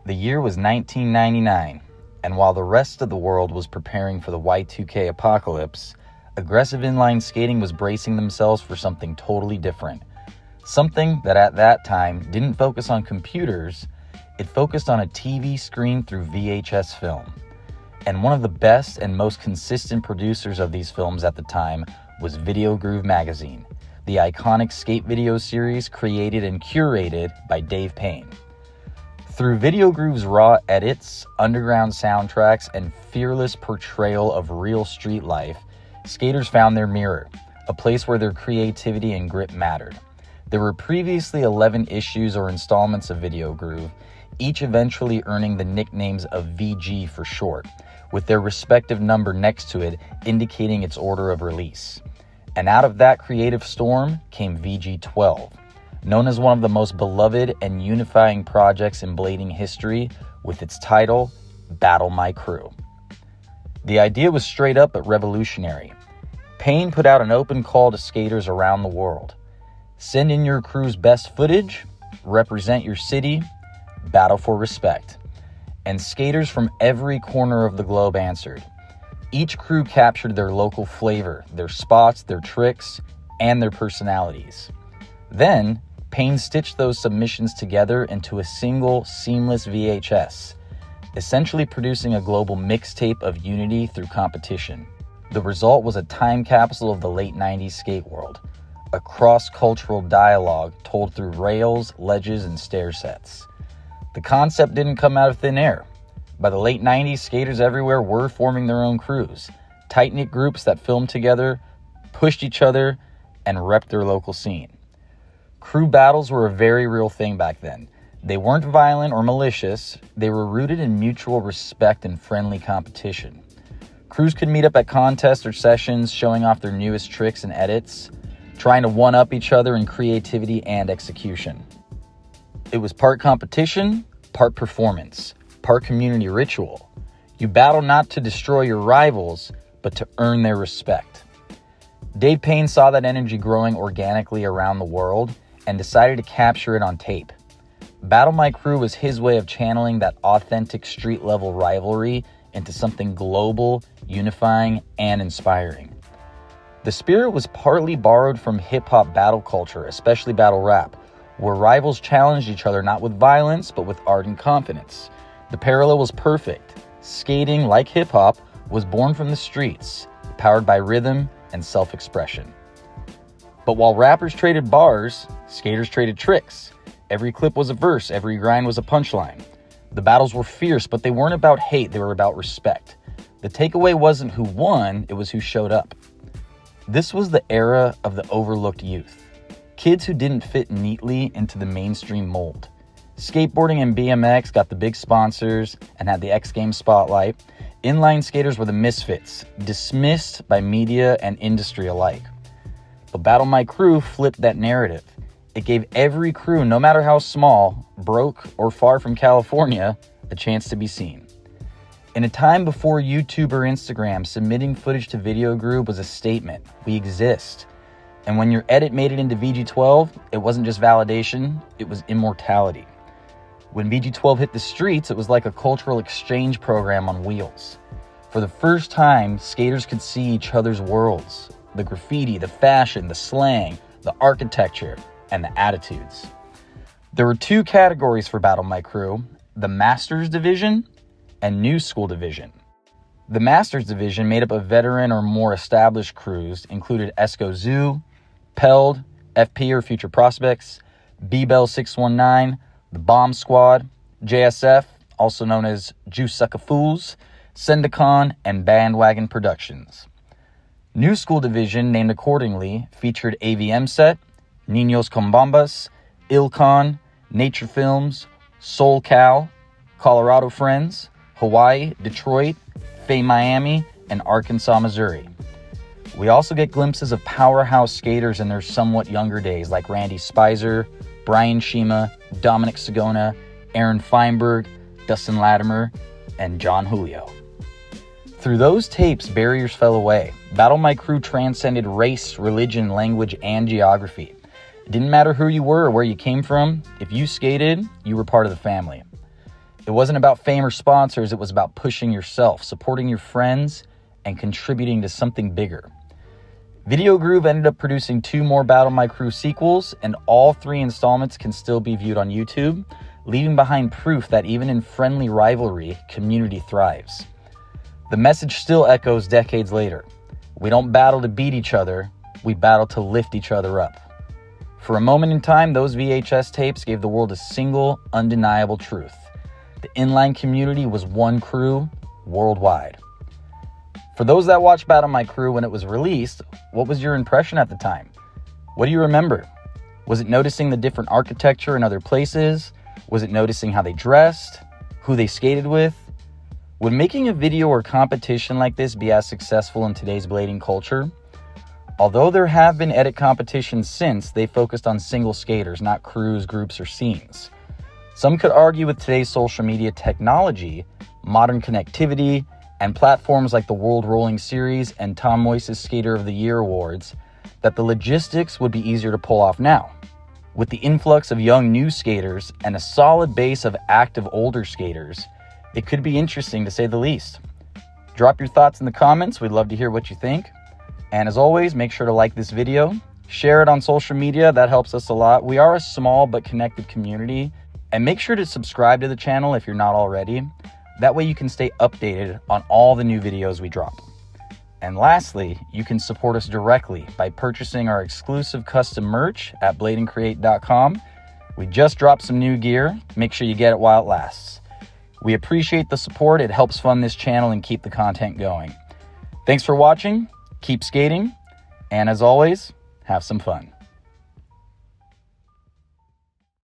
The year was 1999, and while the rest of the world was preparing for the Y2K apocalypse, aggressive inline skating was bracing themselves for something totally different. Something that at that time didn't focus on computers, it focused on a TV screen through VHS film. And one of the best and most consistent producers of these films at the time was VideoGroove magazine, the iconic skate video series created and curated by Dave Payne. Through VideoGroove's raw edits, underground soundtracks, and fearless portrayal of real street life, skaters found their mirror, a place where their creativity and grit mattered. There were previously 11 issues or installments of VideoGroove, each eventually earning the nicknames of VG for short, with their respective number next to it indicating its order of release. And out of that creative storm came VG12. Known as one of the most beloved and unifying projects in blading history, with its title, Battle My Crew. The idea was straight up but revolutionary. Payne put out an open call to skaters around the world. Send in your crew's best footage, represent your city, battle for respect. And skaters from every corner of the globe answered. Each crew captured their local flavor, their spots, their tricks, and their personalities. Then, Payne stitched those submissions together into a single, seamless VHS, essentially producing a global mixtape of unity through competition. The result was a time capsule of the late 90s skate world, a cross-cultural dialogue told through rails, ledges, and stair sets. The concept didn't come out of thin air. By the late 90s, skaters everywhere were forming their own crews, tight-knit groups that filmed together, pushed each other, and repped their local scene. Crew battles were a very real thing back then. They weren't violent or malicious. They were rooted in mutual respect and friendly competition. Crews could meet up at contests or sessions, showing off their newest tricks and edits, trying to one-up each other in creativity and execution. It was part competition, part performance, part community ritual. You battle not to destroy your rivals, but to earn their respect. Dave Payne saw that energy growing organically around the world and decided to capture it on tape. Battle My Crew was his way of channeling that authentic street-level rivalry into something global, unifying, and inspiring. The spirit was partly borrowed from hip-hop battle culture, especially battle rap, where rivals challenged each other not with violence, but with art and confidence. The parallel was perfect. Skating, like hip-hop, was born from the streets, powered by rhythm and self-expression. But while rappers traded bars, skaters traded tricks. Every clip was a verse, every grind was a punchline. The battles were fierce, but they weren't about hate, they were about respect. The takeaway wasn't who won, it was who showed up. This was the era of the overlooked youth. Kids who didn't fit neatly into the mainstream mold. Skateboarding and BMX got the big sponsors and had the X Games spotlight. Inline skaters were the misfits, dismissed by media and industry alike. But Battle My Crew flipped that narrative. It gave every crew, no matter how small, broke, or far from California, a chance to be seen. In a time before YouTube or Instagram, submitting footage to VideoGroove was a statement. We exist. And when your edit made it into VG12, it wasn't just validation, it was immortality. When VG12 hit the streets, it was like a cultural exchange program on wheels. For the first time, skaters could see each other's worlds. The graffiti, the fashion, the slang, the architecture, and the attitudes. There were two categories for Battle My Crew, the Masters Division and New School Division. The Masters Division, made up of veteran or more established crews, included Esco Zoo, Peld, FP or Future Prospects, B-Bell 619, the Bomb Squad, JSF, also known as Juice Sucka Fools, Sendicon, and Bandwagon Productions. New School Division, named accordingly, featured AVM Set, Niños con Bombas, Ilcon, Nature Films, Soul Cal, Colorado Friends, Hawaii, Detroit, Fay Miami, and Arkansas, Missouri. We also get glimpses of powerhouse skaters in their somewhat younger days like Randy Spicer, Brian Shima, Dominic Sagona, Aaron Feinberg, Dustin Latimer, and John Julio. Through those tapes, barriers fell away. Battle My Crew transcended race, religion, language, and geography. It didn't matter who you were or where you came from. If you skated, you were part of the family. It wasn't about fame or sponsors, it was about pushing yourself, supporting your friends, and contributing to something bigger. VideoGroove ended up producing 2 more Battle My Crew sequels, and all 3 installments can still be viewed on YouTube, leaving behind proof that even in friendly rivalry, community thrives. The message still echoes decades later. We don't battle to beat each other, we battle to lift each other up. For a moment in time, those VHS tapes gave the world a single, undeniable truth. The Inline community was one crew, worldwide. For those that watched Battle My Crew when it was released, what was your impression at the time? What do you remember? Was it noticing the different architecture in other places? Was it noticing how they dressed? Who they skated with? Would making a video or competition like this be as successful in today's blading culture? Although there have been edit competitions since, they focused on single skaters, not crews, groups, or scenes. Some could argue with today's social media technology, modern connectivity, and platforms like the World Rolling Series and Tom Moise's Skater of the Year awards, that the logistics would be easier to pull off now. With the influx of young new skaters and a solid base of active older skaters, it could be interesting to say the least. Drop your thoughts in the comments, we'd love to hear what you think. And as always, make sure to like this video, share it on social media, that helps us a lot. We are a small but connected community. And make sure to subscribe to the channel if you're not already. That way you can stay updated on all the new videos we drop. And lastly, you can support us directly by purchasing our exclusive custom merch at bladeandcreate.com. We just dropped some new gear. Make sure you get it while it lasts. We appreciate the support. It helps fund this channel and keep the content going. Thanks for watching. Keep skating. And as always, have some fun.